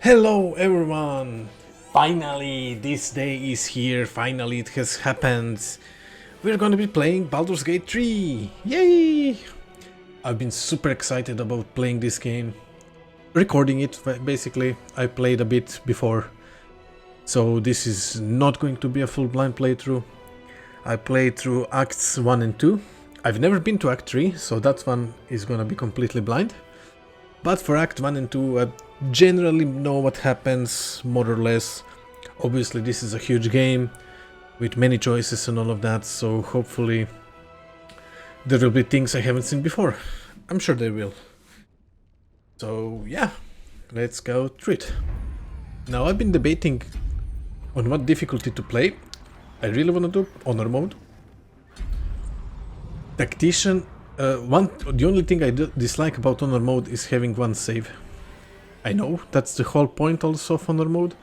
Hello everyone! Finally, this day is here, finally it has happened. We're gonna be playing Baldur's Gate 3! Yay! I've been super excited about playing this game. Recording it, basically. I played a bit before. So this is not going to be a full blind playthrough. I played through Acts 1 and 2. I've never been to Act 3, so that one is gonna be completely blind. But for Act 1 and 2, I generally know what happens, more or less. Obviously this is a huge game, with many choices and all of that, so hopefully there will be things I haven't seen before. I'm sure there will. So yeah, let's go through it. Now I've been debating on what difficulty to play. I really want to do Honor Mode. Tactician. The only thing I dislike about Honor Mode is having one save. I know, that's the whole point also of Honor Mode.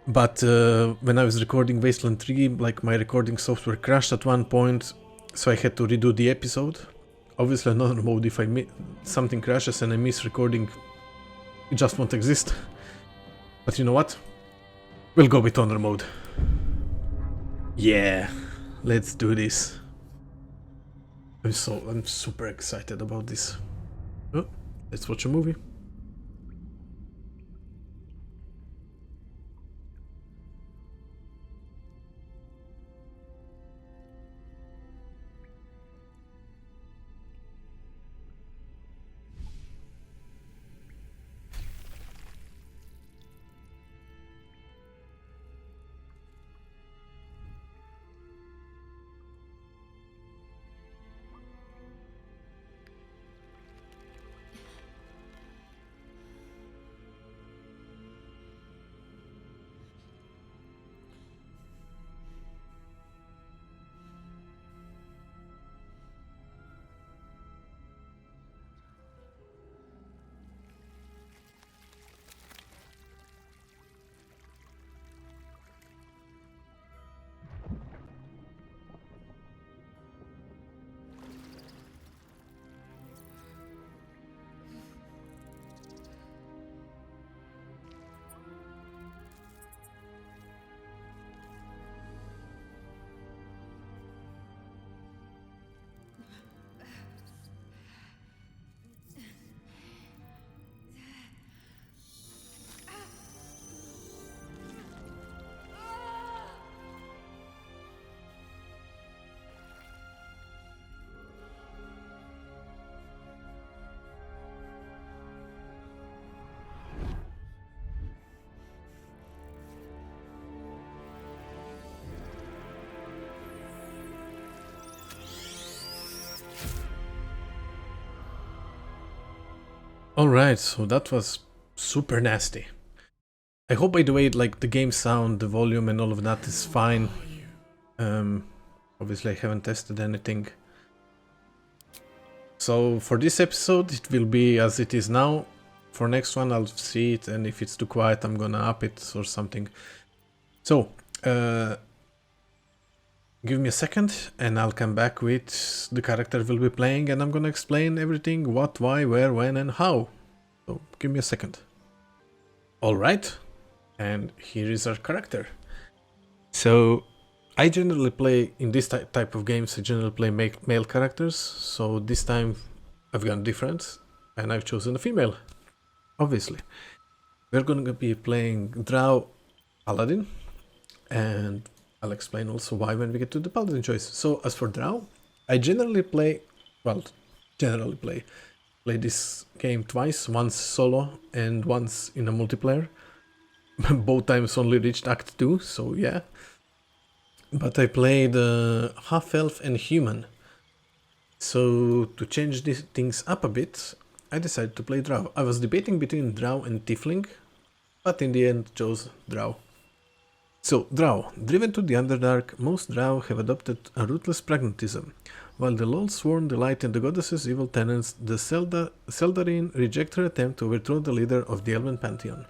But when I was recording Wasteland 3, like my recording software crashed at one point, so I had to redo the episode. Obviously in Honor Mode, if something crashes and I miss recording, it just won't exist. But you know what? We'll go with Honor Mode. Yeah, let's do this. I'm super excited about this. Oh, let's watch a movie. Alright, so that was super nasty. I hope, by the way, like the game sound, the volume and all of that is fine. Obviously I haven't tested anything. So for this episode it will be as it is now. For next one I'll see it, and if it's too quiet I'm gonna up it or something. So, give me a second and I'll come back with the character we'll be playing, and I'm gonna explain everything, what, why, where, when and how. So give me a second. Alright, and here is our character. So I generally play, in this type of games, I generally play male characters, so this time I've gone different and I've chosen a female, obviously. We're gonna be playing Drow Paladin, and I'll explain also why when we get to the Paladin choice. So as for Drow, I generally play this game twice, once solo and once in a multiplayer. Both times only reached Act 2, so yeah. But I played half-elf and human. So to change these things up a bit, I decided to play Drow. I was debating between Drow and Tiefling, but in the end chose Drow. So, Drow. Driven to the Underdark, most Drow have adopted a ruthless pragmatism. While the Lol sworn delight in the goddess's evil tenets, the Seldarine reject her attempt to overthrow the leader of the Elven Pantheon.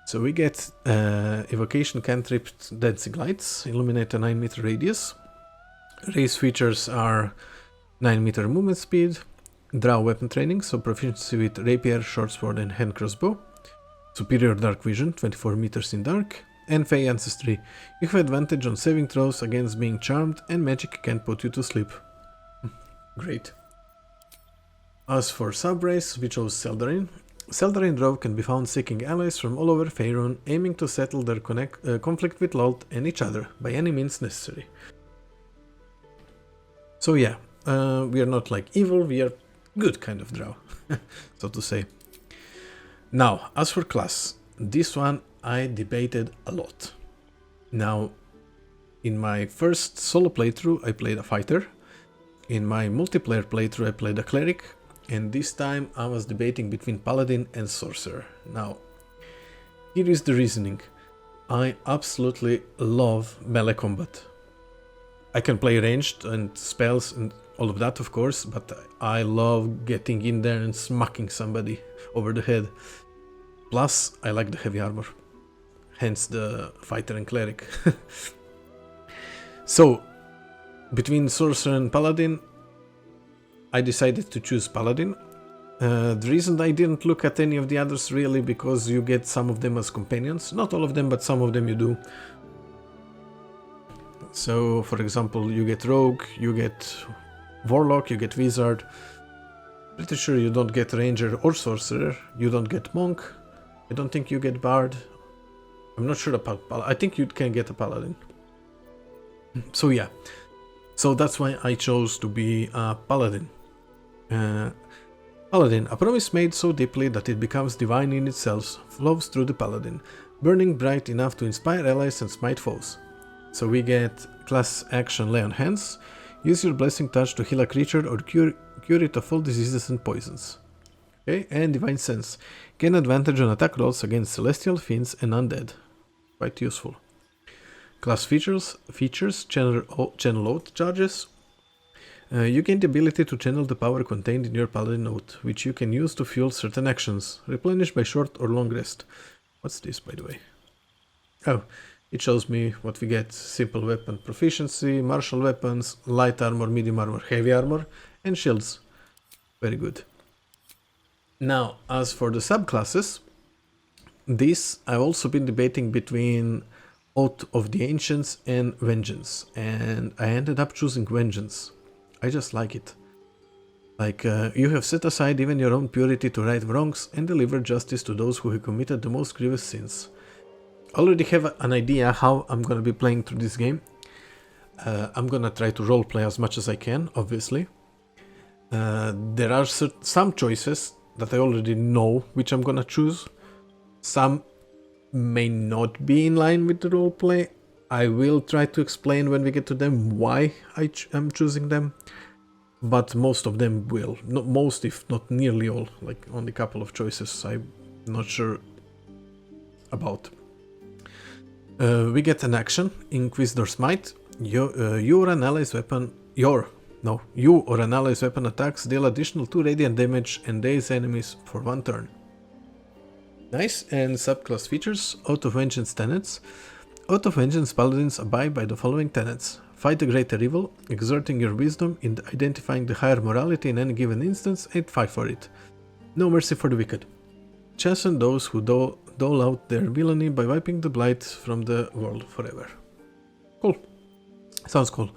So we get evocation cantrip Dancing Lights, illuminate a 9-meter radius. Race features are 9-meter movement speed, Draw weapon training, so proficiency with rapier, short sword and hand crossbow. Superior dark vision, 24 meters in dark. And Fey ancestry. You have advantage on saving throws against being charmed and magic can't put you to sleep. Great. As for sub-race, we chose Seldarin. Seldarin Drove can be found seeking allies from all over Faerûn, aiming to settle their conflict with Lolth and each other by any means necessary. So yeah, we are not like evil, we are good kind of Drow, so to say. Now, as for class, this one I debated a lot. Now, in my first solo playthrough I played a fighter, in my multiplayer playthrough I played a cleric, and this time I was debating between paladin and sorcerer. Now, here is the reasoning. I absolutely love melee combat. I can play ranged and spells and all of that, of course, but I love getting in there and smacking somebody over the head. Plus, I like the heavy armor. Hence the fighter and cleric. So, between sorcerer and paladin, I decided to choose paladin. The reason I didn't look at any of the others really because you get some of them as companions. Not all of them, but some of them you do. So, for example, you get rogue, you get warlock, you get wizard. Pretty sure you don't get ranger or sorcerer. You don't get monk. I don't think you get bard. I'm not sure about paladin. I think you can get a paladin. So yeah. So that's why I chose to be a paladin. Paladin, a promise made so deeply that it becomes divine in itself, flows through the paladin, burning bright enough to inspire allies and smite foes. So we get class action Lay on Hands. Use your blessing touch to heal a creature or cure it of all diseases and poisons. Okay, and Divine Sense. Gain advantage on attack rolls against celestial, fiends and undead. Quite useful. Class features channel oath charges. You gain the ability to channel the power contained in your paladin oath, which you can use to fuel certain actions, replenished by short or long rest. What's this, by the way? Oh, it shows me what we get. Simple weapon proficiency, martial weapons, light armor, medium armor, heavy armor, and shields. Very good. Now, as for the subclasses, this I've also been debating between Oath of the Ancients and Vengeance, and I ended up choosing Vengeance. I just like it. Like, you have set aside even your own purity to right wrongs and deliver justice to those who have committed the most grievous sins. I already have an idea how I'm gonna be playing through this game. I'm gonna try to roleplay as much as I can, obviously. There are some choices that I already know which I'm gonna choose. Some may not be in line with the roleplay. I will try to explain when we get to them why I'm choosing them. But most of them will. Not most, if not nearly all. Like only a couple of choices I'm not sure about. We get an action, Inquisitor Smite. You or an ally's weapon attacks deal additional 2 radiant damage and daze enemies for 1 turn. Nice. And subclass features, Oath of Vengeance tenets. Oath of Vengeance paladins abide by the following tenets. Fight the greater evil, exerting your wisdom in identifying the higher morality in any given instance and fight for it. No mercy for the wicked. Chasten those who dole out their villainy by wiping the blight from the world forever. Cool. Sounds cool.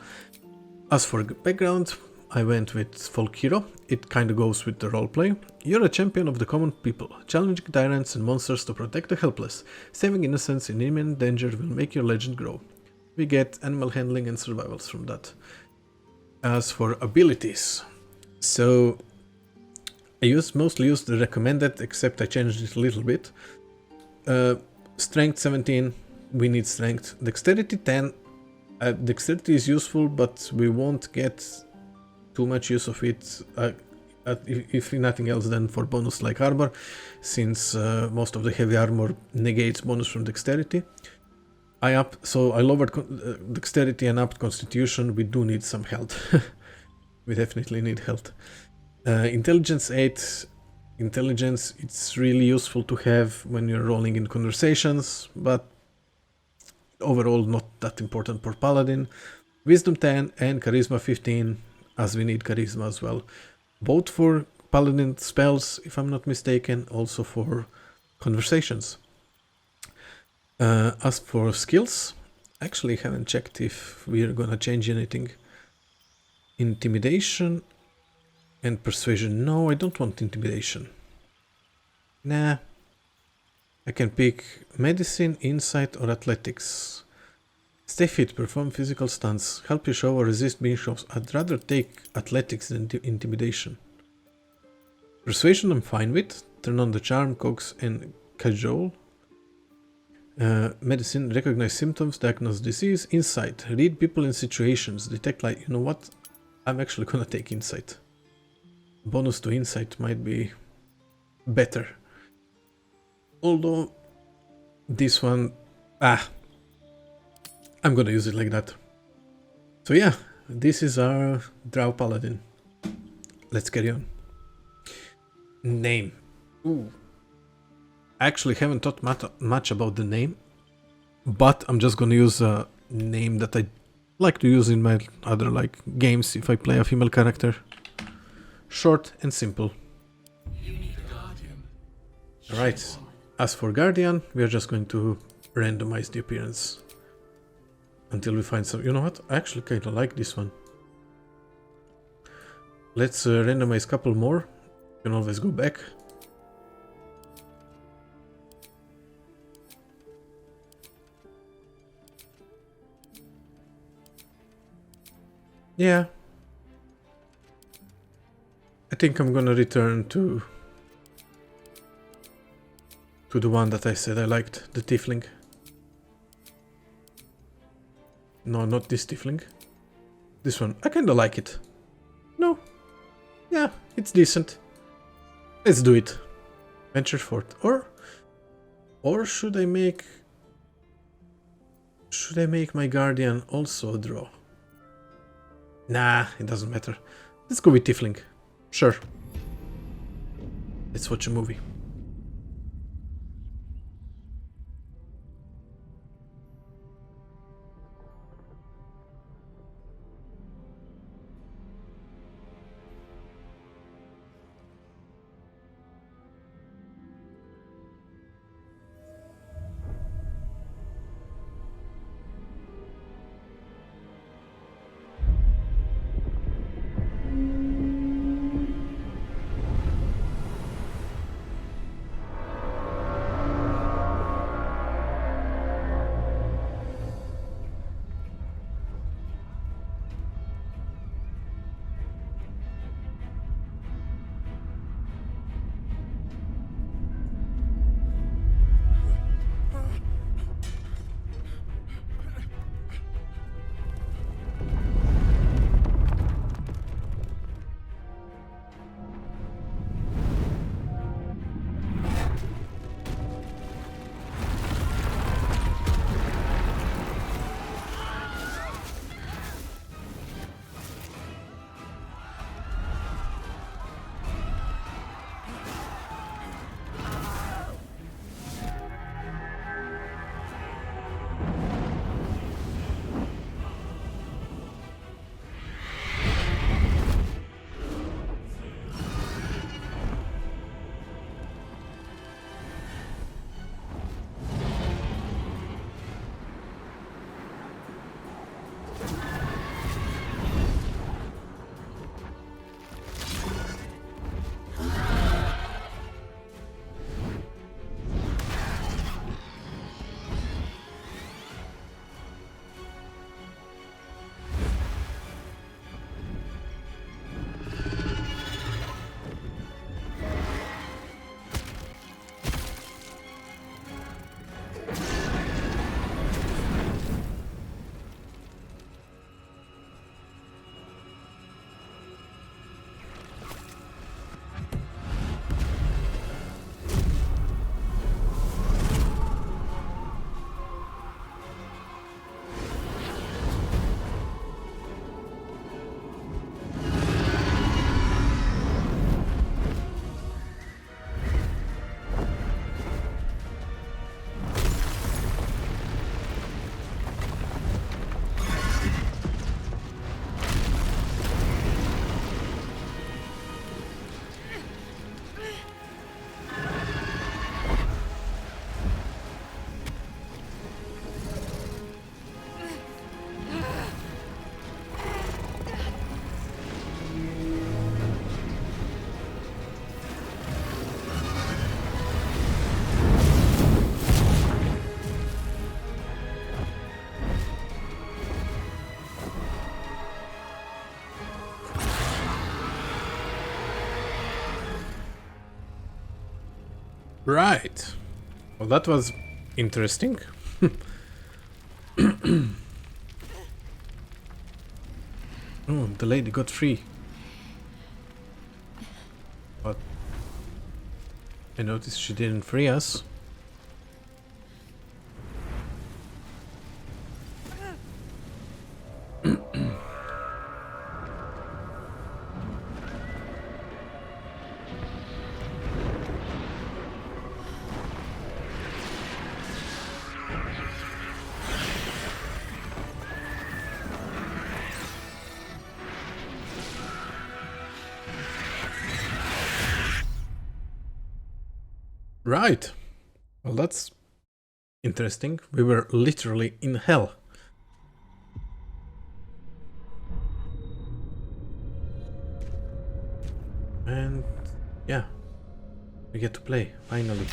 As for background, I went with folk hero. It kinda goes with the roleplay. You're a champion of the common people, challenging tyrants and monsters to protect the helpless. Saving innocents in imminent danger will make your legend grow. We get animal handling and survivals from that. As for abilities, so I mostly used the recommended, except I changed it a little bit. Strength 17, we need strength. Dexterity 10. Dexterity is useful, but we won't get too much use of it, if nothing else than for bonus like armor, since most of the heavy armor negates bonus from dexterity. So I lowered dexterity and upped constitution. We do need some health. We definitely need health. Intelligence 8. Intelligence, it's really useful to have when you're rolling in conversations, but overall not that important for paladin. Wisdom 10 and charisma 15, as we need charisma as well. both for paladin spells, if I'm not mistaken, also for conversations. As for skills, actually haven't checked if we're gonna change anything. Intimidation and persuasion. No, I don't want intimidation. Nah. I can pick medicine, insight, or athletics. Stay fit, perform physical stunts, help you show or resist being shows. I'd rather take athletics than intimidation. Persuasion I'm fine with. Turn on the charm, coax, and cajole. Medicine, recognize symptoms, diagnose disease. Insight, read people in situations, detect light. You know what? I'm actually gonna take insight. Bonus to insight might be better. Although this one, I'm gonna use it like that. So yeah, this is our Drow Paladin. Let's carry on. Name. Ooh. Actually haven't thought much about the name, but I'm just gonna use a name that I like to use in my other games if I play a female character. Short and simple. Alright, as for Guardian, we are just going to randomize the appearance until we find some. You know what? I actually kinda like this one. Let's randomize a couple more. You can always go back. Yeah. I think I'm gonna return to the one that I said I liked, the Tiefling. No, not this Tiefling. This one. I kinda like it. No. Yeah, it's decent. Let's do it. Venture forth. Or should I make my Guardian also a draw? Nah, it doesn't matter. Let's go with Tiefling. Sure. Let's watch a movie. Right. Well, that was interesting. Oh, the lady got free. But I noticed she didn't free us. Right. Well, that's interesting. We were literally in hell. And yeah, we get to play, finally.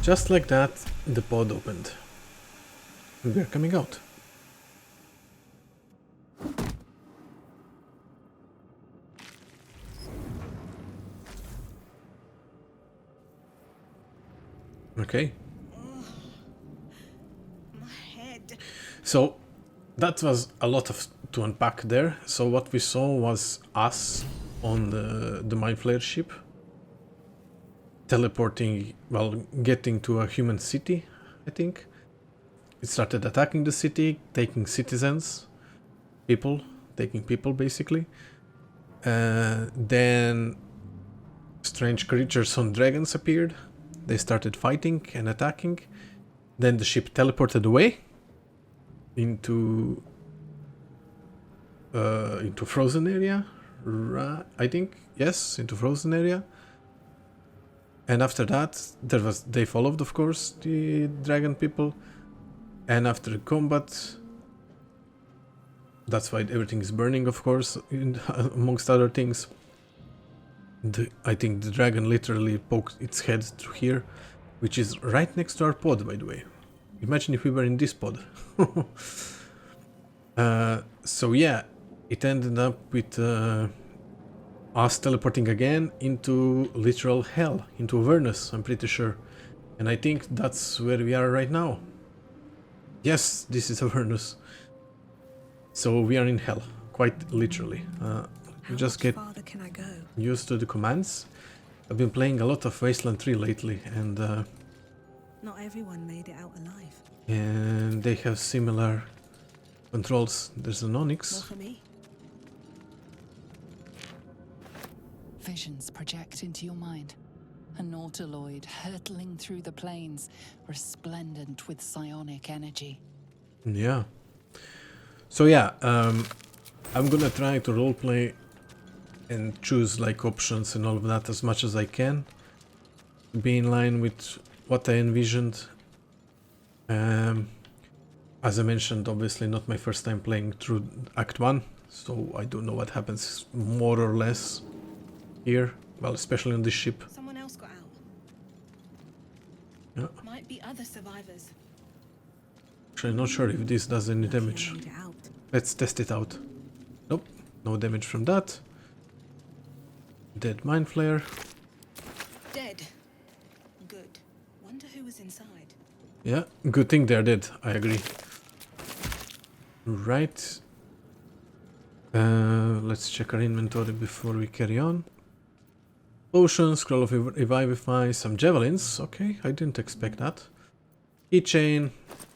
Just like that, the pod opened. And we're coming out. Okay. My head. So that was a lot of to unpack there. So what we saw was us on the Mind Flayer ship, teleporting, well, getting to a human city, I think. It started attacking the city, taking citizens, taking people basically. Then strange creatures on dragons appeared. They started fighting and attacking. Then the ship teleported away into frozen area, I think. Yes, into frozen area. And after that, they followed, of course, the dragon people. And after the combat, that's why everything is burning, of course, amongst other things. I think the dragon literally poked its head through here, which is right next to our pod, by the way. Imagine if we were in this pod. So yeah, it ended up with us teleporting again into literal hell, into Avernus, I'm pretty sure. And I think that's where we are right now. Yes, this is Avernus. So we are in hell, quite literally. Just get used to the commands. I've been playing a lot of Wasteland 3 lately, and not everyone made it out alive. And they have similar controls. There's an onyx. More for me. Visions project into your mind. A nautiloid hurtling through the plains, resplendent with psionic energy. Yeah. So yeah, I'm gonna try to roleplay and choose like options and all of that as much as I can. Be in line with what I envisioned. As I mentioned, obviously not my first time playing through Act 1, so I don't know what happens more or less here. Well, especially on this ship. Someone else got out. Yeah. Might be other survivors. Actually, not sure if this does any damage. Made it out. Let's test it out. Nope, no damage from that. Dead Mind Flayer. Dead. Good. Wonder who was inside. Yeah, good thing they're dead, I agree. Right. Let's check our inventory before we carry on. Potion, Scroll of Revivify, some javelins. Okay, I didn't expect that. Keychain.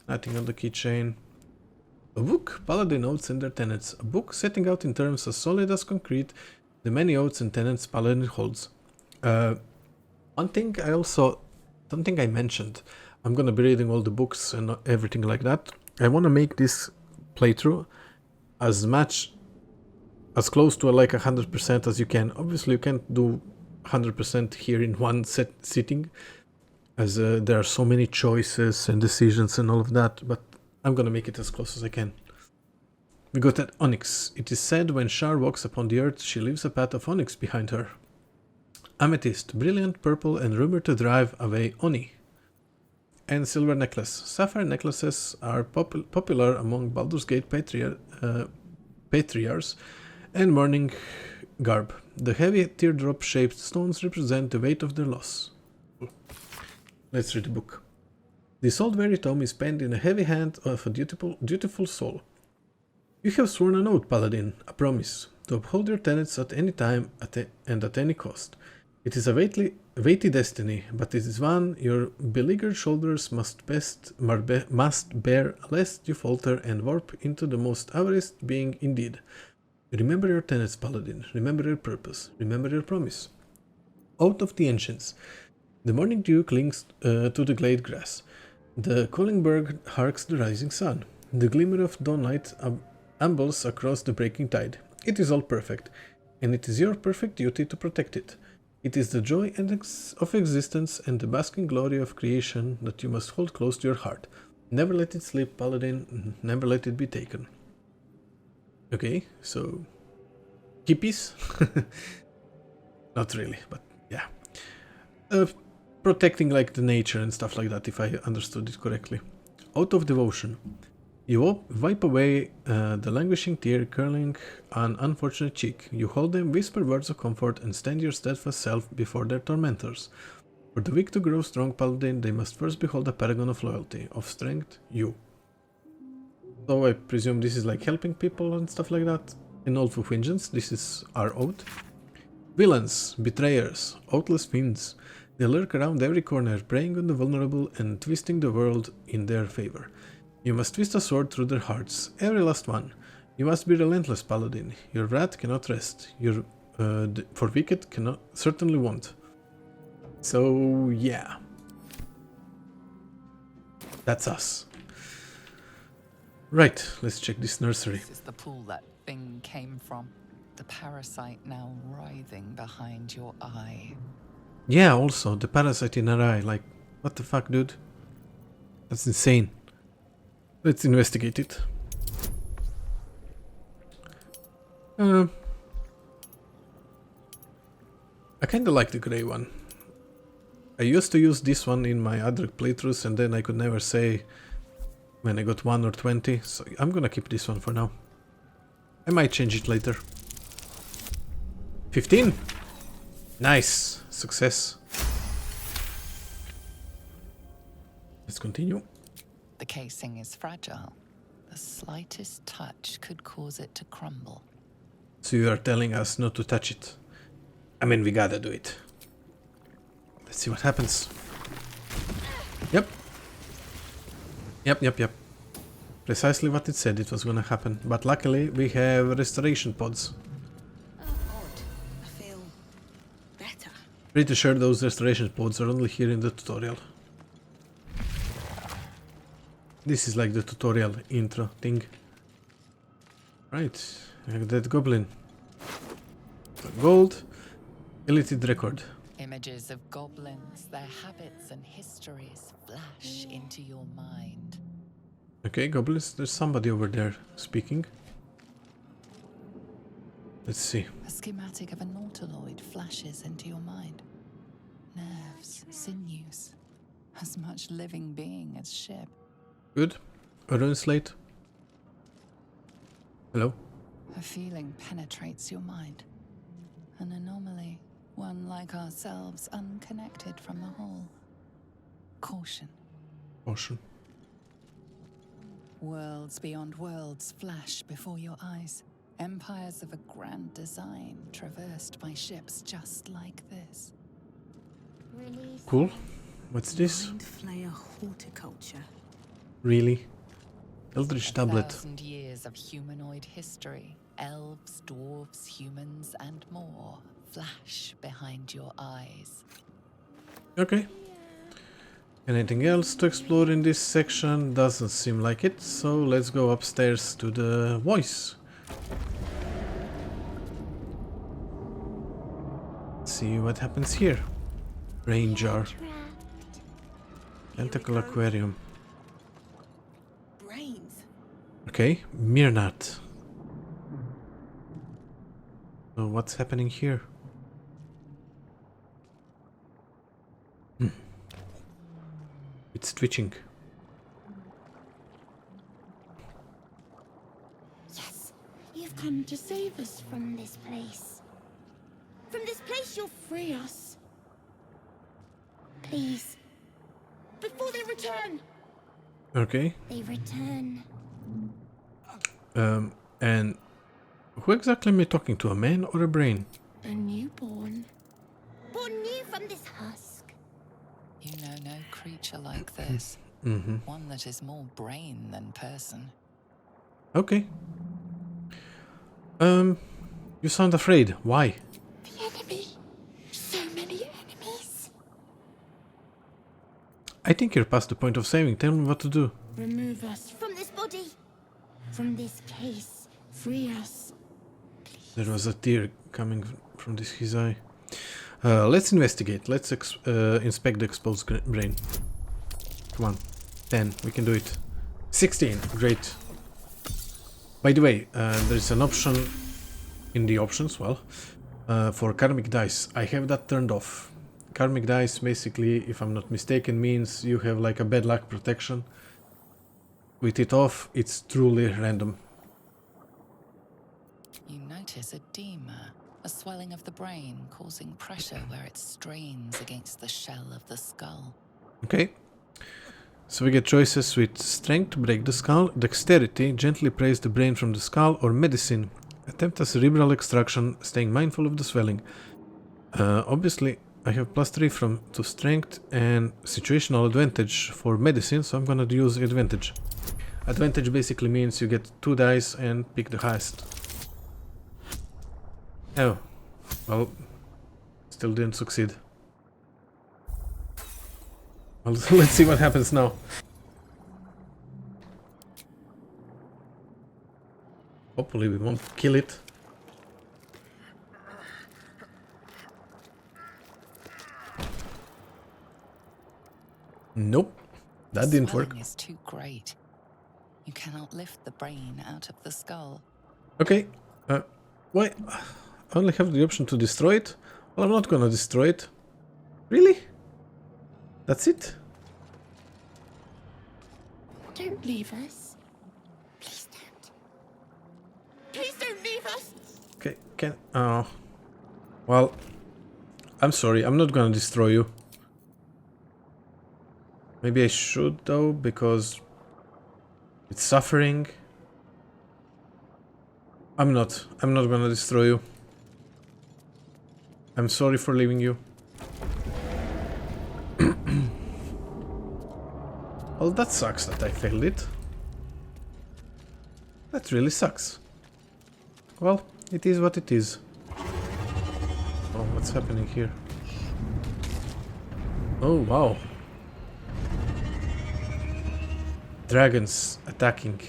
Nothing on the keychain. A book, Paladin Oaths and Their Tenets. A book setting out in terms as solid as concrete the many oaths and tenets Paladin holds. Something I mentioned. I'm gonna be reading all the books and everything like that. I wanna make this playthrough as close to like 100% as you can. Obviously you can't do 100% here in one sitting, as there are so many choices and decisions and all of that, but I'm gonna make it as close as I can. We got that onyx. It is said when Shar walks upon the earth, she leaves a path of onyx behind her. Amethyst, brilliant purple and rumored to drive away Oni. And silver necklace. Sapphire necklaces are popular among Baldur's Gate patriarchs and mourning garb. The heavy teardrop-shaped stones represent the weight of their loss. Let's read the book. This old very tome is penned in a heavy hand of a dutiful soul. You have sworn an oath, Paladin, a promise, to uphold your tenets at any time and at any cost. It is a weighty destiny, but it is one your beleaguered shoulders must bear, lest you falter and warp into the most avarice being indeed. Remember your tenets, Paladin, remember your purpose, remember your promise. Oath of the Ancients. The morning dew clings to the glade grass. The calling bird harks the rising sun. The glimmer of dawnlight ambles across the breaking tide. It is all perfect, and it is your perfect duty to protect it. It is the joy of existence and the basking glory of creation that you must hold close to your heart. Never let it slip, Paladin, never let it be taken. Okay, so... hippies? Not really, but yeah. Protecting like the nature and stuff like that, if I understood it correctly. Oath of devotion. You wipe away the languishing tear curling an unfortunate cheek. You hold them, whisper words of comfort, and stand your steadfast self before their tormentors. For the weak to grow strong, Paladin, they must first behold a paragon of loyalty, of strength, you. So I presume this is like helping people and stuff like that. An oath of vengeance, this is our oath. Villains, betrayers, oathless fiends. They lurk around every corner, preying on the vulnerable and twisting the world in their favor. You must twist a sword through their hearts, every last one. You must be relentless, Paladin. Your wrath cannot rest. For wicked certainly won't. So, yeah. That's us. Right, let's check this nursery. This is the pool that thing came from. The parasite now writhing behind your eye. Yeah, also, the parasite in her eye. Like, what the fuck, dude? That's insane. Let's investigate it. I kinda like the grey one. I used to use this one in my other playthroughs and then I could never say when I got 1 or 20, so I'm gonna keep this one for now. I might change it later. 15! Nice! Success. Let's continue. The casing is fragile. The slightest touch could cause it to crumble. So you are telling us not to touch it. I mean, we gotta do it. Let's see what happens. Yep. Yep. Precisely what it said it was gonna happen. But luckily, we have restoration pods. Odd. I feel better. Pretty sure those restoration pods are only here in the tutorial. This is like the tutorial intro thing. Right, that goblin. Gold, deleted record. Images of goblins, their habits and histories flash into your mind. Okay, goblins, there's somebody over there speaking. Let's see. A schematic of a nautiloid flashes into your mind. Nerves, sinews, as much living being as ship. Good. A rune slate. Hello. A feeling penetrates your mind. An anomaly, one like ourselves, unconnected from the whole. Caution. Caution. Worlds beyond worlds flash before your eyes. Empires of a grand design traversed by ships just like this. Cool. What's this? Mind Flayer horticulture. Really? Eldritch tablet. 1,000 years of humanoid history. Elves, dwarves, humans, and more flash behind your eyes. Okay. Anything else to explore in this section? Doesn't seem like it, so let's go upstairs to the voice. See what happens here. Rain jar. Tentacle aquarium. Brains. Okay, Mirnat. So what's happening here? It's twitching. Yes, you've come to save us from this place. From this place you'll free us. Please. Before they return! Okay. They return. And who exactly am I talking to? A man or a brain? A newborn. Born new from this husk. You know no creature like this. One that is more brain than person. Okay. You sound afraid. Why? The enemy. So many enemies. I think you're past the point of saving. Tell me what to do. Remove us from this body. From this case. Free us. There was a tear coming from his eye. Let's investigate. Let's inspect the exposed brain. Come on. 10. We can do it. 16. Great. By the way, there's an option in the options, well, for karmic dice. I have that turned off. Karmic dice, basically, if I'm not mistaken, means you have like a bad luck protection. With it off, it's truly random. You notice edema, a swelling of the brain causing pressure where it strains against the shell of the skull. Okay. So we get choices with strength to break the skull, dexterity, gently praise the brain from the skull, or medicine. Attempt a cerebral extraction, staying mindful of the swelling. Obviously, I have +3 to strength and situational advantage for medicine, so I'm gonna use advantage. Advantage basically means you get 2 dice and pick the highest. Oh, well, still didn't succeed. Well, let's see what happens now. Hopefully we won't kill it. Nope, that didn't work. Swelling is too great. You cannot lift the brain out of the skull. Okay, why? I only have the option to destroy it? Well, I'm not gonna destroy it. Really? That's it? Don't leave us. Please don't. Please don't leave us. Okay, oh. Well, I'm sorry, I'm not gonna destroy you. Maybe I should though, because it's suffering. I'm not gonna destroy you. I'm sorry for leaving you. Well, that sucks that I failed it. That really sucks. Well, it is what it is. Oh, what's happening here? Oh, wow. Dragons attacking.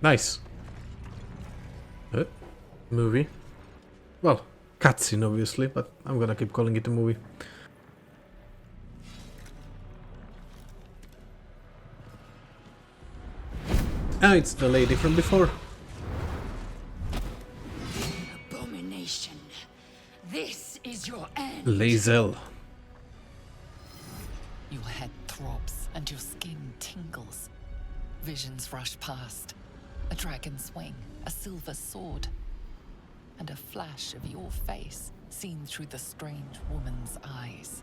Nice. Movie. Well, cutscene obviously, but I'm gonna keep calling it a movie. Ah, it's the lady from before. Abomination. This is your end. Lae'zel. Your head throbs and your skin tingles. Visions rush past. A dragon's wing, a silver sword, and a flash of your face seen through the strange woman's eyes.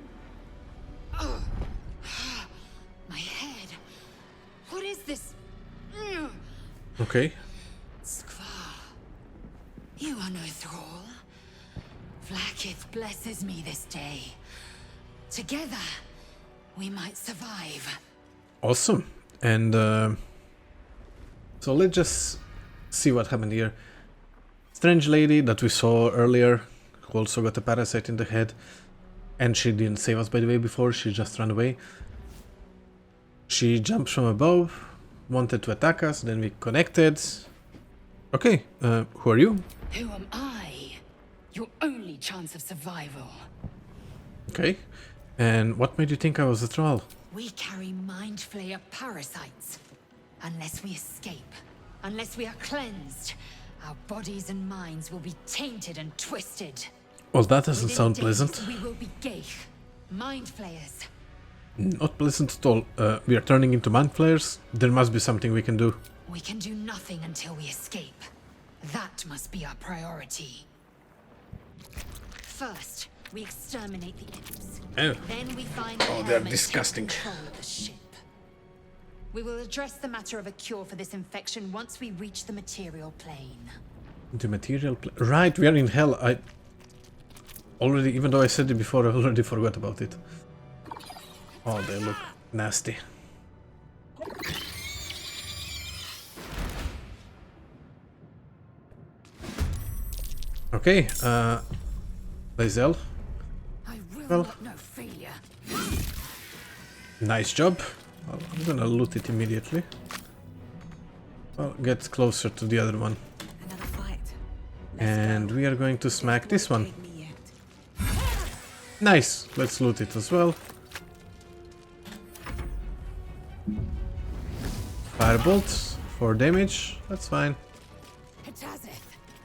My head. What is this? Okay. Skvar. You are no thrall. Vlaakith blesses me this day. Together, we might survive. Awesome. And so let's just see what happened here. Strange lady that we saw earlier, who also got a parasite in the head. And she didn't save us, by the way, before. She just ran away. She jumped from above, wanted to attack us, then we connected. Okay, who are you? Who am I? Your only chance of survival. Okay. And what made you think I was a troll? We carry Mind Flayer parasites. Unless we escape, unless we are cleansed, our bodies and minds will be tainted and twisted. Well, that doesn't Within sound days, pleasant. We will be Geich, Mind Flayers. Not pleasant at all. We are turning into Mind Flayers. There must be something we can do. We can do nothing until we escape. That must be our priority. First, We exterminate the imps. Oh. Then we find the Oh, they're helmet disgusting. to control the ship. We will address the matter of a cure for this infection once we reach the material plane. The material right, we are in hell. I already, even though I said it before, I already forgot about it. Oh, they look nasty. Okay, Lae'zel. I will Well. not know failure. Nice job. Well, I'm gonna loot it immediately. Well, get closer to the other one. Another fight. And we are going to smack this one. Take me yet. Nice! Let's loot it as well. Firebolts for damage. That's fine.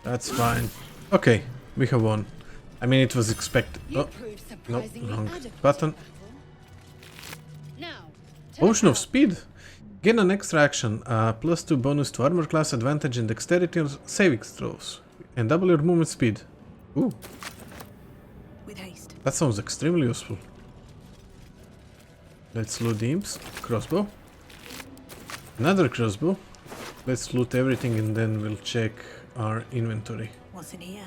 That's fine. Okay, we have won. I mean, it was expected. Oh, no, wrong button. Now, Potion of Speed. Gain an extra action. +2 bonus to armor class, advantage in dexterity or saving throws. And double your movement speed. Ooh, With haste. that sounds extremely useful. Let's loot the imps. Crossbow. Another crossbow. Let's loot everything and then we'll check our inventory. What's in here?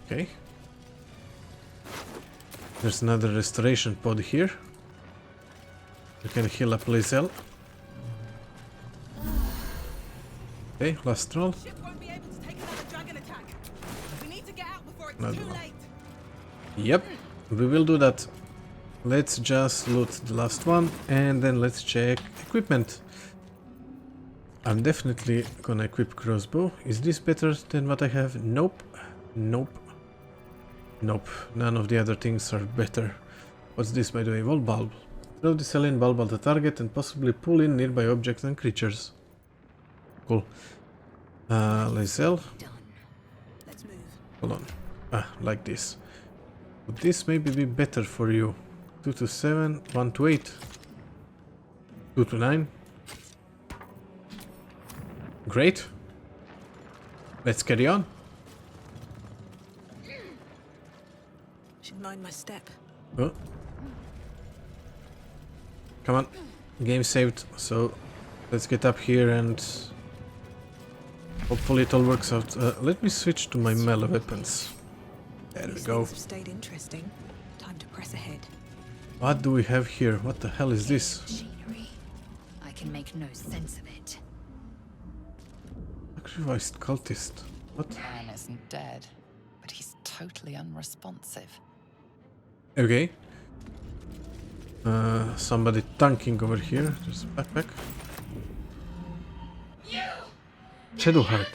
Okay. There's another restoration pod here. You can heal up Lae'zel. Okay, last roll. Ship won't be able to take another dragon attack. We need to get out before it's Another too one. late. Yep, we will do that. Let's just loot the last one and then let's check equipment. I'm definitely gonna equip crossbow. Is this better than what I have? Nope. Nope. Nope. None of the other things are better. What's this, by the way? Wall bulb. Throw the saline bulb at the target and possibly pull in nearby objects and creatures. Cool. Lae'zel. Done. Let's move. Hold on. Like this. Would this maybe be better for you? 2 to 7, 1 to 8. 2 to 9. Great. Let's carry on. Should mind my step. Oh. Come on. Game saved. So let's get up here and hopefully it all works out. Let me switch to my melee weapons. There we These go. things have stayed interesting. Time to press ahead. What do we have here? What the hell is this? machinery. I can make no sense of it. Sacrificed cultist. What? Man isn't dead, but he's totally unresponsive. Okay. Somebody tanking over here. There's a backpack. Shadowheart.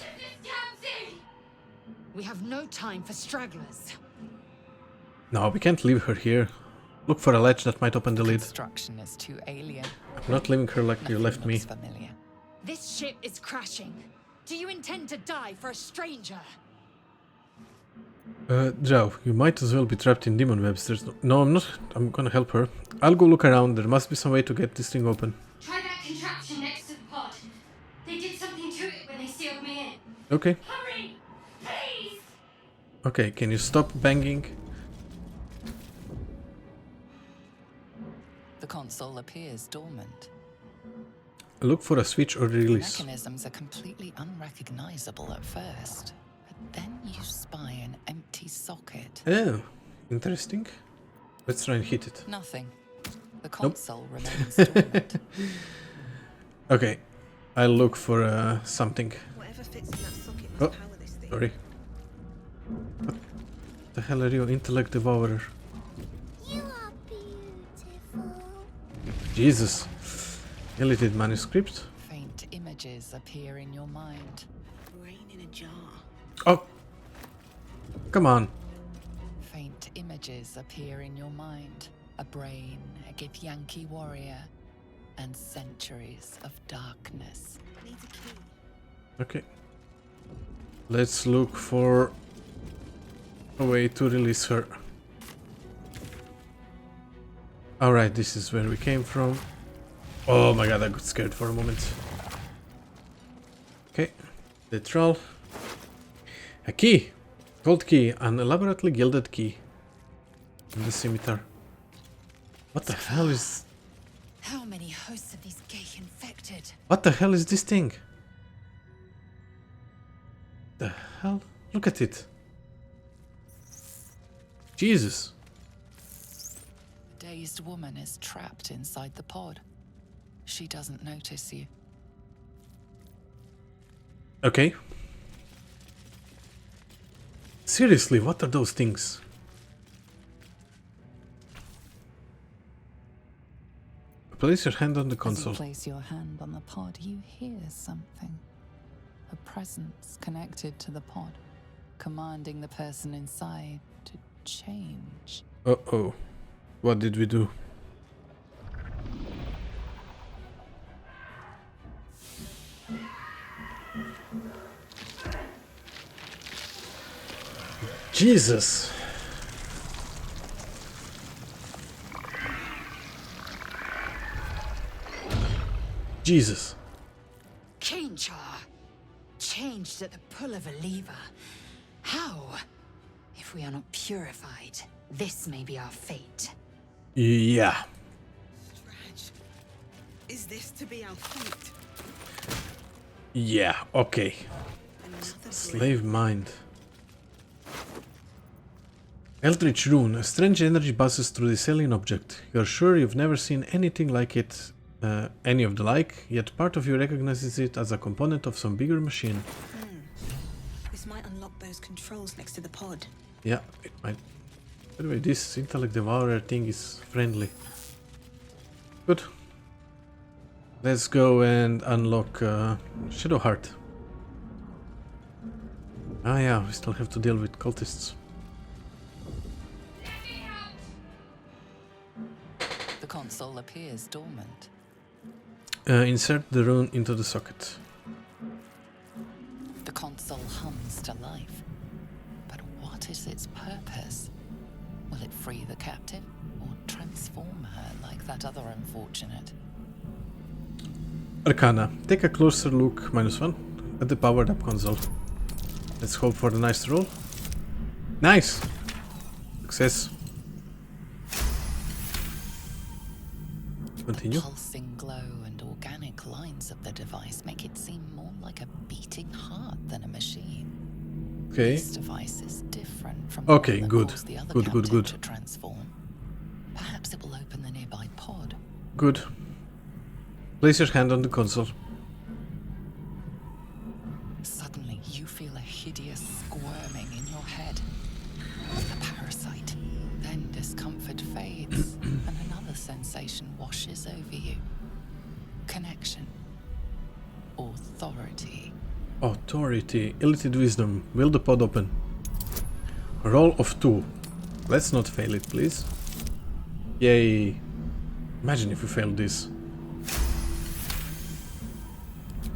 We have no time for stragglers. No, we can't leave her here. Look for a latch that might open the lid. Construction is too alien. I'm not leaving her like you Nothing left me. looks familiar. This ship is crashing. Do you intend to die for a stranger? Drow, you might as well be trapped in demon webs. There's no, I'm not. I'm gonna help her. I'll go look around. There must be some way to get this thing open. Try that contraption next to the pod. They did something to it when they sealed me in. Okay. Hurry! Please! Okay, can you stop banging? The console appears dormant. Look for a switch or The release. mechanisms are completely unrecognizable at first, but then you spy an empty socket. Oh, interesting. Let's try and hit it. Nothing. The console remains dormant. Okay, I'll look for something. Whatever fits in that socket Oh, must power this thing. sorry. What the hell are you, intellect devourer? You are beautiful. Jesus. Deleted manuscript. Faint images appear in your mind. Brain in a jar. Oh! Come on. Faint images appear in your mind. A brain, a Githyanki warrior, and centuries of darkness. Needs a key. Okay. Let's look for a way to release her. Alright, this is where we came from. Oh my god, I got scared for a moment. Okay. The troll. A key. Gold key. An elaborately gilded key. And the scimitar. What the hell is... How many hosts of these gay infected? What the hell is this thing? The hell? Look at it. Jesus. The dazed woman is trapped inside the pod. She doesn't notice you. Okay. Seriously, what are those things? Place your hand on the console. As you place your hand on the pod, you hear something. A presence connected to the pod, commanding the person inside to change. Uh-oh. What did we do? Jesus. Jesus. Change her. Changed at the pull of a lever. How? If we are not purified, this may be our fate. Yeah. Raj, is this to be our fate? Yeah, okay. Another Slave mind. Eldritch rune. A strange energy passes through this alien object. You're sure you've never seen anything like it, any of the like, yet part of you recognizes it as a component of some bigger machine. This might unlock those controls next to the pod. Yeah, it might. By the way, this intellect devourer thing is friendly. Good. Let's go and unlock Shadow Heart. Ah yeah, we still have to deal with cultists. The console appears dormant. Insert the rune into the socket. The console hums to life. But what is its purpose? Will it free the captive or transform her like that other unfortunate? Arcana. Take a closer look, -1, at the powered up console. Let's hope for the nice roll. Nice! Success. Continue. The pulsing glow and organic lines of the device make it seem more like a beating heart than a machine. Okay. This device is different from Okay, the one that good. caused the other Good, good, captive good. to transform. Perhaps it will open the nearby pod. Good. Place your hand on the console. Suddenly, you feel a hideous squirming in your head. A parasite. Then discomfort fades, and another sensation washes over you. Connection. Authority. Authority. Elite wisdom. Will the pod open? Roll of 2. Let's not fail it, please. Yay. Imagine if we failed this.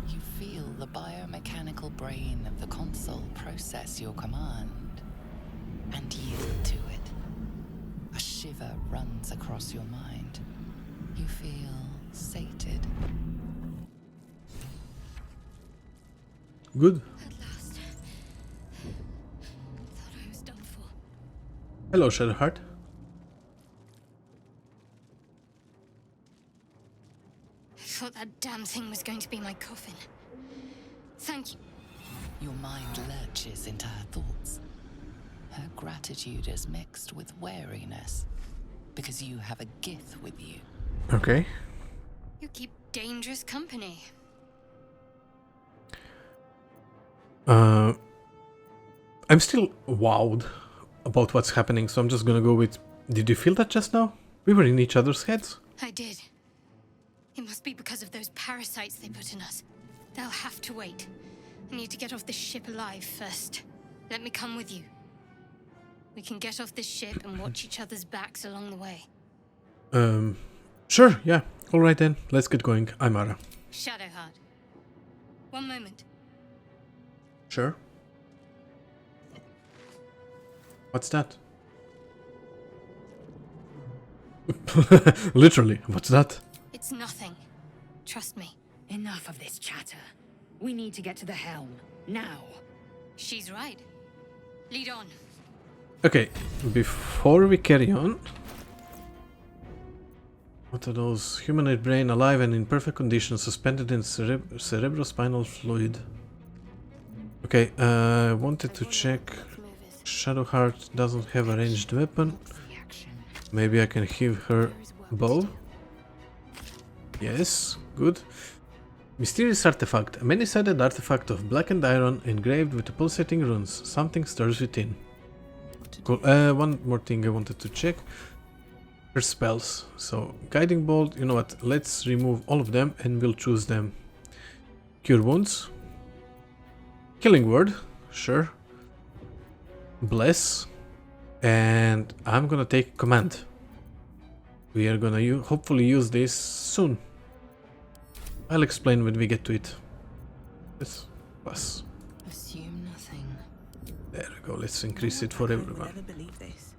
You feel the biomechanical brain of the console process your command and yield to it. A shiver runs across your mind. You feel sated. Good. At last. Thought I was done for. Hello, Shadowheart. I thought that damn thing was going to be my coffin. Thank you. Your mind lurches into her thoughts. Her gratitude is mixed with wariness, because you have a Gith with you. Okay. You keep dangerous company. I'm still wowed about what's happening, so I'm just gonna go with... Did you feel that just now? We were in each other's heads. I did. It must be because of those parasites they put in us. They'll have to wait. I need to get off this ship alive first. Let me come with you. We can get off this ship and watch each other's backs along the way. Sure, yeah. Alright then, let's get going. I'm Ara. Shadowheart. One moment. Sure. What's that? Literally, what's that? It's nothing. Trust me. Enough of this chatter. We need to get to the helm. Now. She's right. Lead on. Okay, before we carry on... What are those? Humanoid brain alive and in perfect condition, suspended in cerebrospinal fluid. Okay, I wanted to check. Shadowheart doesn't have a ranged weapon. Maybe I can give her bow. Yes, good. Mysterious artifact. A many-sided artifact of blackened iron engraved with pulsating runes. Something stirs within. Cool. One more thing I wanted to check. Her spells. So, Guiding Bolt, you know what, let's remove all of them and we'll choose them. Cure Wounds. Killing Word, sure. Bless. And I'm gonna take Command. We are gonna hopefully use this soon. I'll explain when we get to it. Yes, plus. Assume nothing. There we go, let's increase it for everyone. Never believe this.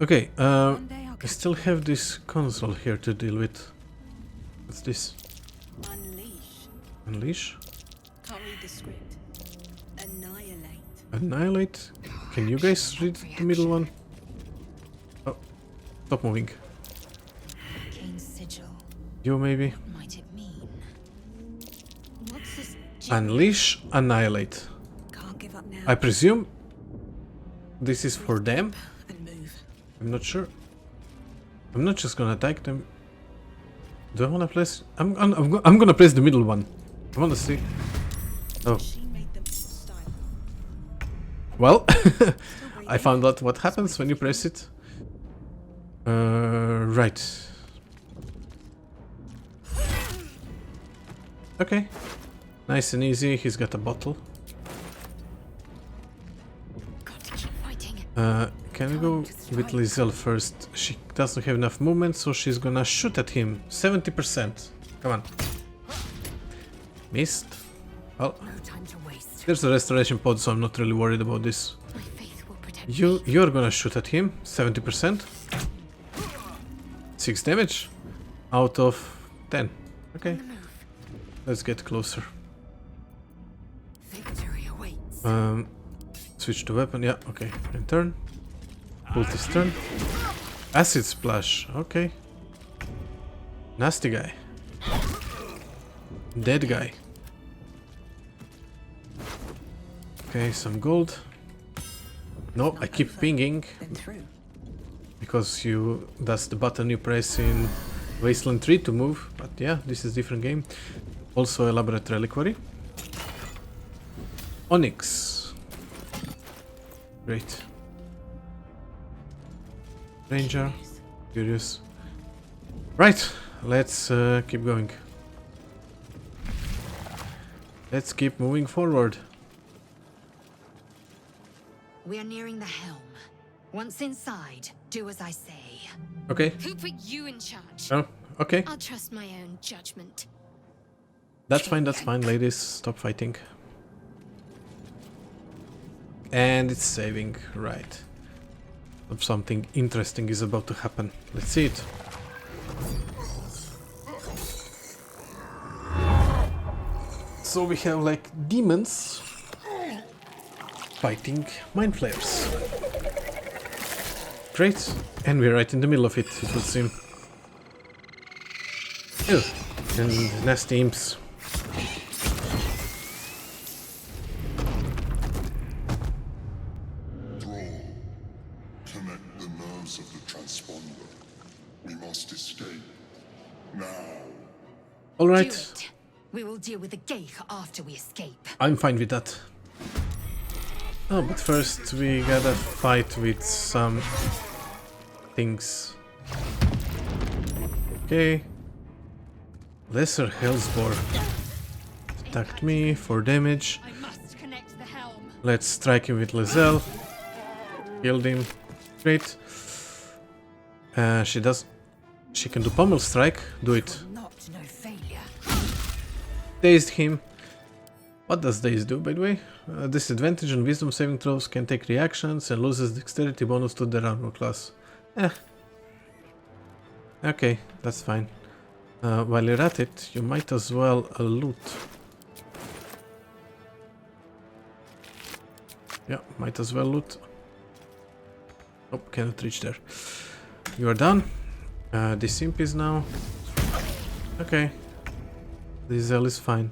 Okay, One day I'll I catch still have this console here to deal with. What's this? Unleash. Unleash? Can't read the script. Annihilate. Annihilate? Can you guys read the middle one? Oh, stop moving. Arcane sigil. You maybe? What might it mean? What's this? Unleash, annihilate. Can't give up now. I presume this is for them? And move. I'm not sure. I'm not just gonna attack them. Do I wanna press? I'm gonna press the middle one. I wanna see. Oh. She made them style. Well, I found out what happens when you press it. Right. Okay. Nice and easy. He's got a bottle. Got to keep fighting. Can we go with Lizelle first? She doesn't have enough movement, so she's gonna shoot at him. 70%. Come on. Missed. Well, No time to waste. there's a restoration pod, so I'm not really worried about this. My faith will protect me. You're gonna shoot at him. 70%. 6 damage. Out of 10. Okay. Let's get closer. Victory awaits. Switch to weapon. Yeah, okay. And turn. Ult is turn. Acid splash. Okay. Nasty guy. Dead guy. Okay, some gold. No, I keep pinging Then through. because that's the button you press in Wasteland 3 to move. But yeah, this is different game. Also elaborate reliquary. Onyx. Great. Ranger. Curious. Right, let's keep going. Let's keep moving forward. We are nearing the helm. Once inside, do as I say. Okay. Who put you in charge? Oh, okay. I'll trust my own judgment. That's fine, ladies. Stop fighting. And it's saving, right. Something interesting is about to happen. Let's see it. So we have like demons fighting Mind Flayers. Great. And we're right in the middle of it, it would seem. Ew. And nasty imps. Connect the nerves of the transponder. We must escape. Now. Do Alright, it. We will deal with the Geich after we escape. I'm fine with that. Oh, but first we gotta fight with some things. Okay. Lesser Hellsbore attacked me for damage. I must connect the helm. Let's strike him with Lizelle. Killed him. Great. She can do pommel strike. Do it. Not no failure. Dazed him. What does Daze do, by the way? Disadvantage on wisdom saving throws, can take reactions and loses dexterity bonus to their armor class. Okay, that's fine. While you're at it, you might as well loot. Yeah, might as well loot. Oh, cannot reach there. You are done. This imp is now. Okay. This Zell is fine.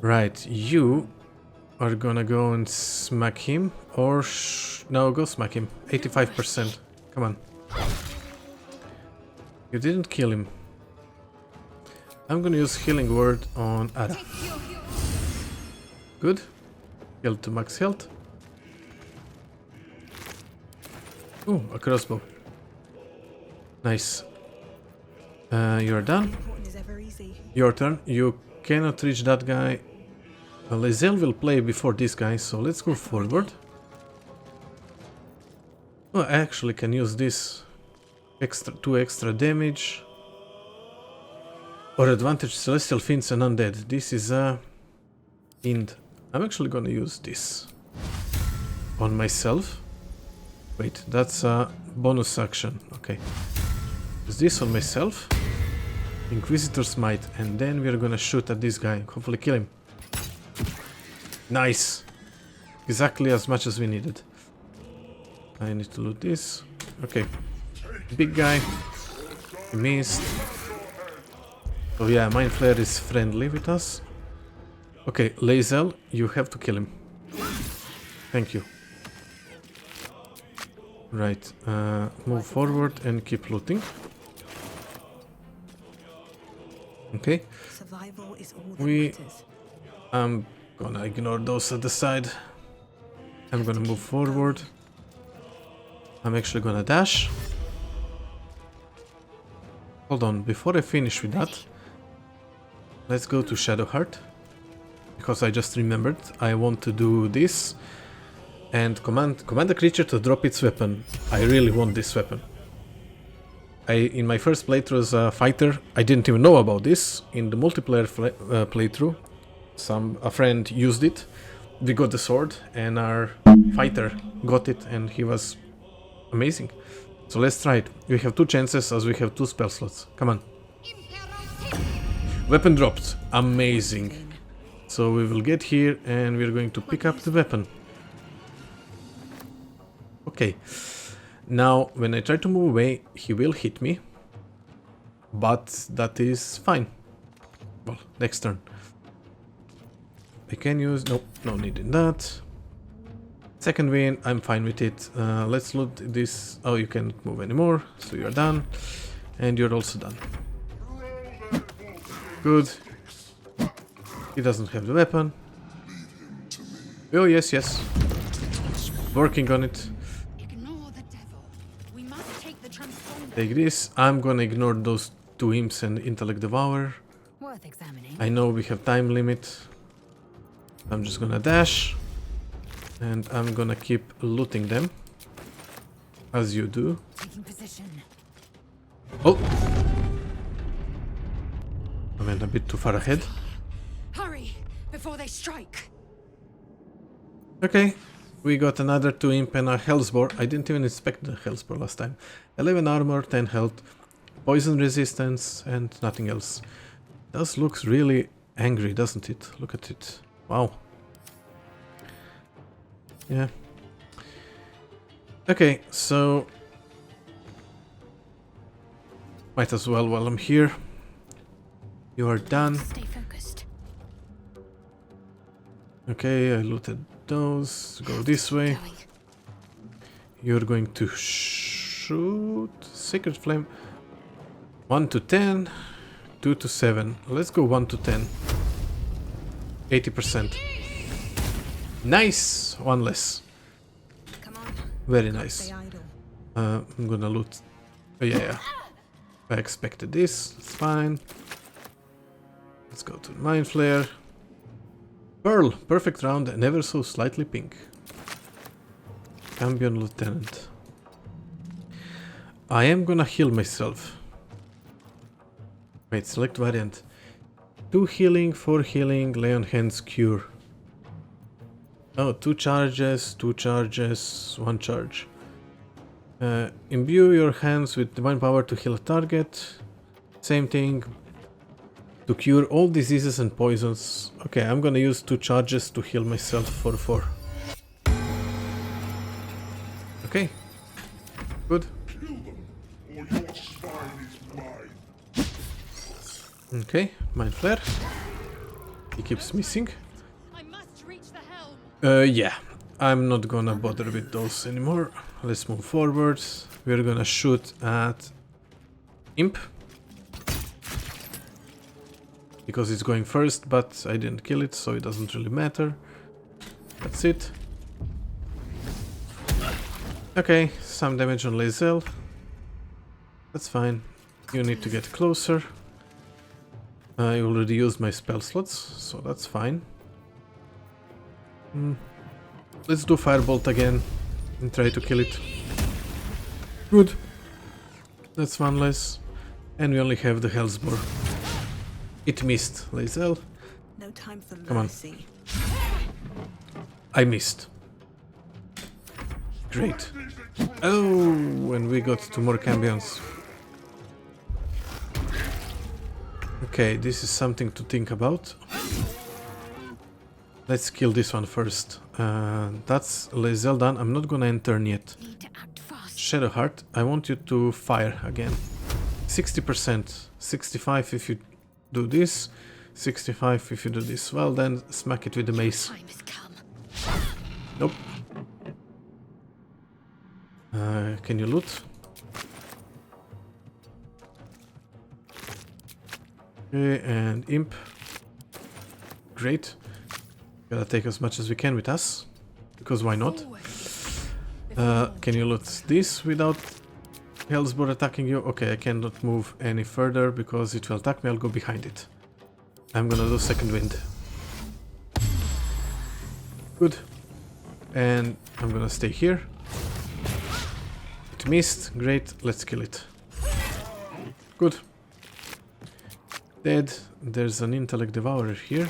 Right, you are gonna go and smack him, or no, go smack him. 85%. Come on. You didn't kill him. I'm gonna use healing word on Ara. Good. Healed to max health. Ooh, a crossbow. Nice. You're done. Your turn. You cannot reach that guy. Lae'zel will play before this guy, so let's go forward. Oh, I actually can use this. 2 extra damage. Or advantage celestial fiends and undead. This is a Ind. I'm actually gonna use this on myself. Wait, that's a bonus action. Okay. Use this on myself. Inquisitor's Might, and then we're gonna shoot at this guy. Hopefully kill him. Nice! Exactly as much as we needed. I need to loot this. Okay. Big guy. He missed. Oh yeah, Mind Flayer is friendly with us. Okay, Lae'zel, you have to kill him. Thank you. Right, move forward and keep looting. Okay. I'm gonna ignore those at the side. I'm gonna move forward. I'm actually gonna dash. Hold on, before I finish with that, let's go to Shadowheart. Because I just remembered, I want to do this and command the creature to drop its weapon. I really want this weapon. In my first playthrough as a fighter, I didn't even know about this. In the multiplayer playthrough, a friend used it. We got the sword, and our fighter got it, and he was amazing. So let's try it. We have 2 chances, as we have 2 spell slots. Come on. Weapon dropped. Amazing. So we will get here, and we're going to pick up the weapon. Okay. Now, when I try to move away, he will hit me. But that is fine. Well, next turn. I can use... Nope, no need in that. Second win, I'm fine with it. Let's loot this... Oh, you can't move anymore, so you're done. And you're also done. Good. He doesn't have the weapon. Oh, yes, yes. Working on it. Take this. I'm gonna ignore those 2 imps and Intellect Devour. Worth examining. I know we have time limit. I'm just gonna dash. And I'm gonna keep looting them. As you do. Taking position. Oh! I went a bit too far ahead. Hurry before they strike. Okay. We got another 2 imp and a Hellsbore. I didn't even inspect the Hellsbore last time. 11 armor, 10 health, poison resistance, and nothing else. This looks really angry, doesn't it? Look at it. Wow. Yeah. Okay, so... might as well while I'm here. You are done. Stay focused. Okay, I looted those. Go this way. You're going to shoot Sacred Flame. 1 to 10, 2 to 7. Let's go 1 to 10. 80%. Nice! 1 less. Come on. Very nice. Stay idle. I'm gonna loot. Oh, yeah. I expected this. It's fine. Let's go to Mind Flayer. Pearl, perfect round and ever so slightly pink. Cambion Lieutenant. I am gonna heal myself. Wait, select variant. 2 healing, 4 healing, lay on hands, cure. Oh, 2 charges, 1 charge. Imbue your hands with divine power to heal a target. Same thing. To cure all diseases and poisons. Okay, I'm gonna use 2 charges to heal myself for 4. Okay, or your spine is mine. Okay, Mind Flayer. He keeps missing. I must reach the helm. Yeah, I'm not gonna bother with those anymore. Let's move forward. We're gonna shoot at Imp. Because it's going first, but I didn't kill it, so it doesn't really matter. That's it. Okay, some damage on Lae'zel. That's fine. You need to get closer. I already used my spell slots, so that's fine. Let's do Firebolt again and try to kill it. Good. That's one less. And we only have the Hellsbore. It missed, Lae'zel. No time for Come on. mercy. I missed. Great. Oh, and we got 2 more cambions. Okay, this is something to think about. Let's kill this one first. That's Lae'zel done. I'm not gonna end turn yet. Need to act fast. Shadowheart, I want you to fire again. 60%. 65 if you do this. 65 if you do this. Well, then smack it with the mace. Time has come. Nope. Can you loot? Okay, and Imp. Great. Gotta take as much as we can with us. Because why not? Can you loot this without Hellsbore attacking you? Okay, I cannot move any further because it will attack me. I'll go behind it. I'm gonna do second wind. Good. And I'm gonna stay here. It missed. Great. Let's kill it. Good. Dead. There's an Intellect Devourer here.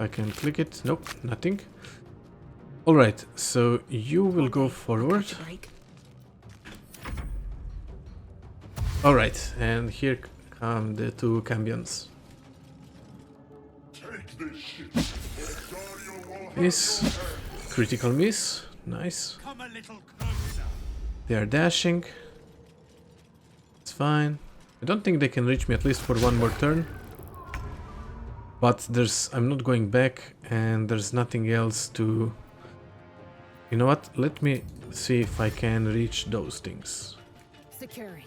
I can click it. Nope, nothing. Alright, so you will go forward. Alright, and here come the 2 cambions. Take this ship. Dario will have Miss. Critical miss. Nice. Come a little closer. They are dashing. It's fine. I don't think they can reach me at least for 1 more turn. But I'm not going back and there's nothing else to... You know what? Let me see if I can reach those things. Securing.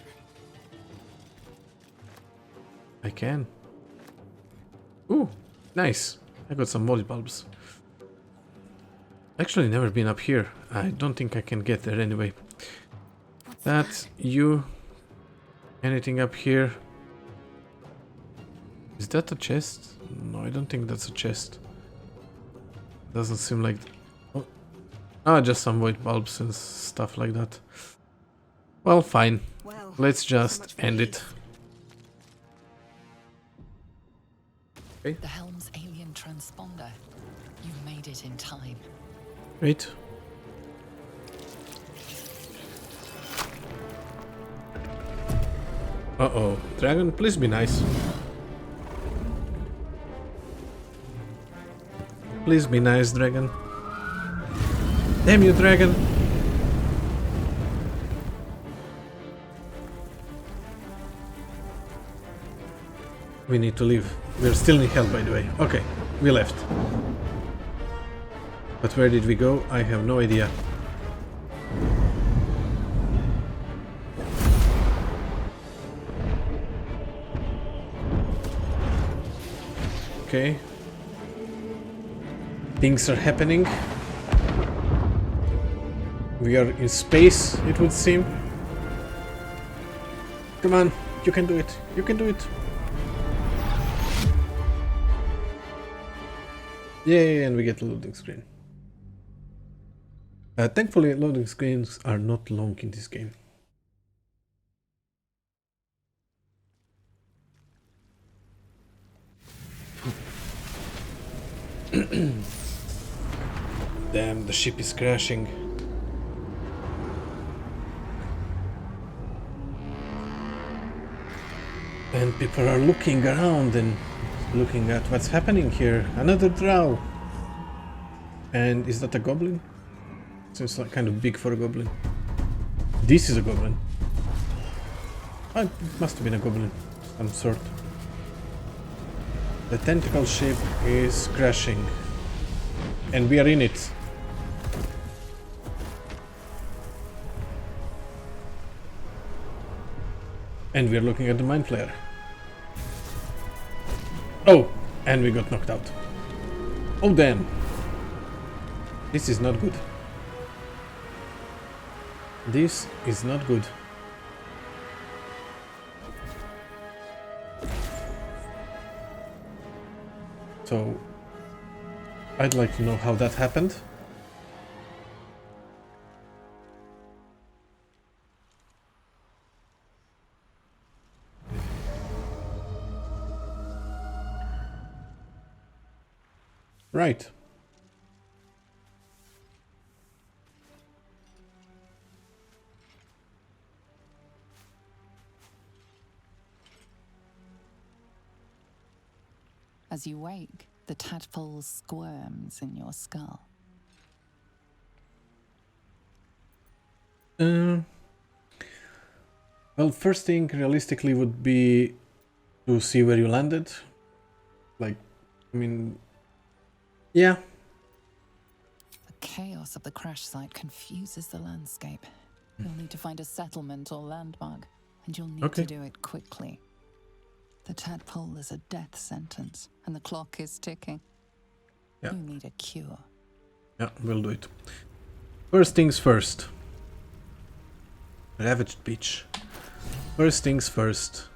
I can. Ooh, nice. I got some molly bulbs. Actually never been up here. I don't think I can get there anyway. That, you... Anything up here? Is that a chest? No, I don't think that's a chest. Doesn't seem like... Oh. Ah, just some void bulbs and stuff like that. Well, fine. Well, Let's so much just for end these. it. The helm's alien transponder. You made it in time. Wait. Uh-oh. Dragon, please be nice. Please be nice, dragon. Damn you, dragon! We need to leave. We're still in hell, by the way. Okay, we left. But where did we go? I have no idea. Okay. Things are happening. We are in space, it would seem. Come on, you can do it. You can do it. Yay, and we get a loading screen. Thankfully, loading screens are not long in this game. Damn, the ship is crashing. And people are looking around and looking at what's happening here. Another drow. And is that a goblin? Seems like kind of big for a goblin. This is a goblin. It must have been a goblin of some sort. The tentacle ship is crashing. And we are in it. And we are looking at the Mind Flayer. Oh! And we got knocked out. Oh damn! This is not good. This is not good. So, I'd like to know how that happened. Right. As you wake, the tadpole squirms in your skull. Well, first thing realistically would be to see where you landed. Like, I mean, yeah. The chaos of the crash site confuses the landscape. You'll need to find a settlement or landmark, and you'll need to do it quickly. The tadpole is a death sentence, and the clock is ticking. Yeah. You need a cure. Yeah, we'll do it. First things first. Ravaged beach. First things first.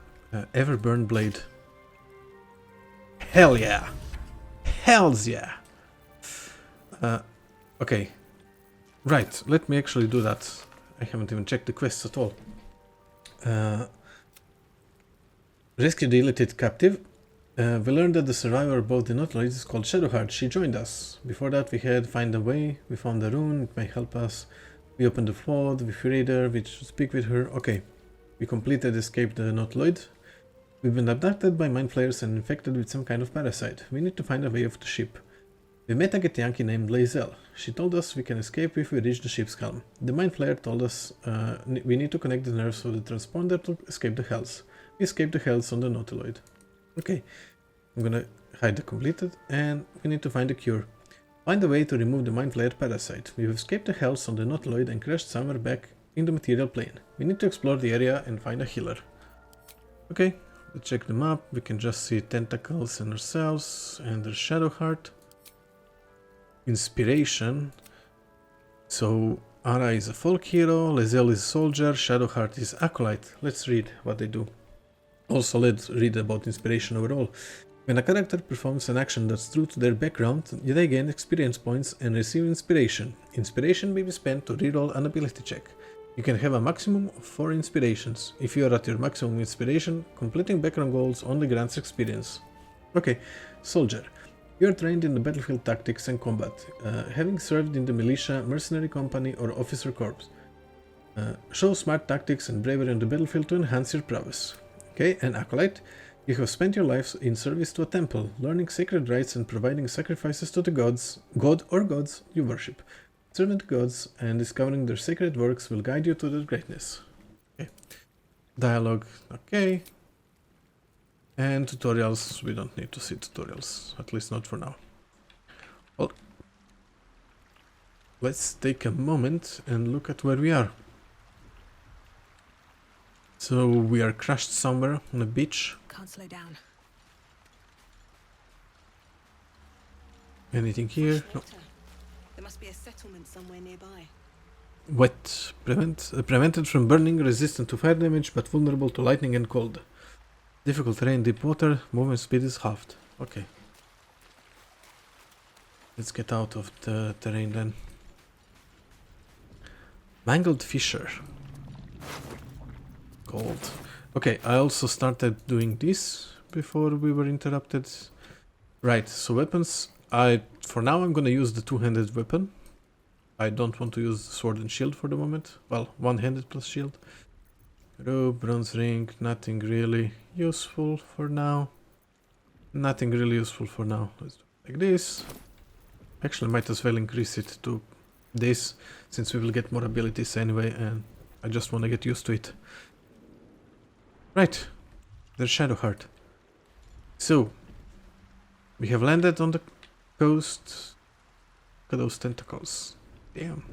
Everburn blade. Hell yeah! Hells yeah! Okay. Right, let me actually do that. I haven't even checked the quests at all. Rescue the illicit captive. We learned that the survivor of both the Nautilus is called Shadowheart. She joined us. Before that we had Find a Way. We found the rune. It may help us. We opened the vault. We freed her. We should speak with her. Okay. We completed escaped the Nautiloid. We've been abducted by Mind Flayers and infected with some kind of parasite. We need to find a way off the ship. We met a Githyanki named Lae'zel. She told us we can escape if we reach the ship's helm. The Mind Flayer told us we need to connect the nerves of the transponder to escape the hells. We escaped the hells on the Nautiloid. Okay, I'm gonna hide the completed, and we need to find a cure. Find a way to remove the Mind Flayer parasite. We have escaped the hells on the Nautiloid and crashed somewhere back in the material plane. We need to explore the area and find a healer. Okay, let's check the map. We can just see tentacles and ourselves and the Shadowheart. Inspiration. So Ara is a folk hero, Lae'zel is a soldier, Shadowheart is acolyte. Let's read what they do. Also, let's read about inspiration overall. When a character performs an action that's true to their background, they gain experience points and receive inspiration. Inspiration may be spent to reroll an ability check. You can have a maximum of 4 inspirations. If you are at your maximum inspiration, completing background goals only grants experience. Okay, soldier. You are trained in the battlefield tactics and combat, having served in the militia, mercenary company or officer corps. Show smart tactics and bravery on the battlefield to enhance your prowess. Okay, an acolyte. You have spent your life in service to a temple, learning sacred rites and providing sacrifices to the gods, god or gods you worship. Serving the gods and discovering their sacred works will guide you to their greatness. Okay. Dialogue, okay. And tutorials, we don't need to see tutorials, at least not for now. Well, let's take a moment and look at where we are. So we are crashed somewhere on a beach. Can't slow down. Anything here? No. There must be a settlement somewhere nearby. Wet. Prevented from burning, resistant to fire damage, but vulnerable to lightning and cold. Difficult terrain, deep water, movement speed is halved. Okay. Let's get out of the terrain then. Mangled Fisher. Cold. Okay, I also started doing this before we were interrupted. Right, so weapons. For now I'm gonna use the two-handed weapon. I don't want to use sword and shield for the moment. Well, one-handed plus shield. Robe, bronze ring, nothing really useful for now. Nothing really useful for now. Let's do it like this. Actually, might as well increase it to this, since we will get more abilities anyway, and I just want to get used to it. Right, there's Shadowheart. So, we have landed on the coast. Look at those tentacles. Damn.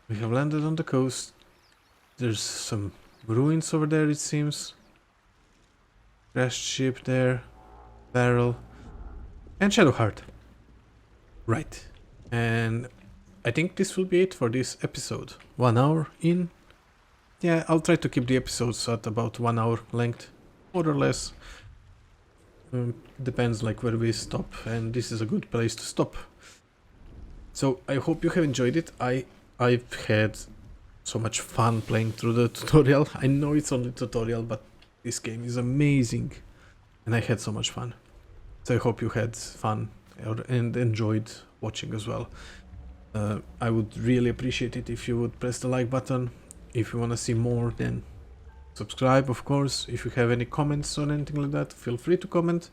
We have landed on the coast. There's some ruins over there, it seems. Crashed ship there. Barrel. And Shadowheart. Right. And I think this will be it for this episode. 1 hour in. Yeah, I'll try to keep the episodes at about 1 hour length. More or less. Depends like where we stop. And this is a good place to stop. So I hope you have enjoyed it. I've had so much fun playing through the tutorial. I know it's only tutorial, but this game is amazing. And I had so much fun. So I hope you had fun and enjoyed watching as well. I would really appreciate it if you would press the like button. If you want to see more, then subscribe, of course. If you have any comments or anything like that, feel free to comment.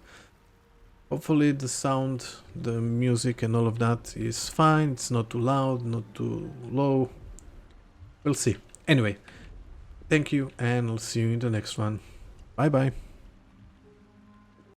Hopefully the sound, the music and all of that is fine. It's not too loud, not too low. We'll see. Anyway, thank you and I'll see you in the next one. Bye bye.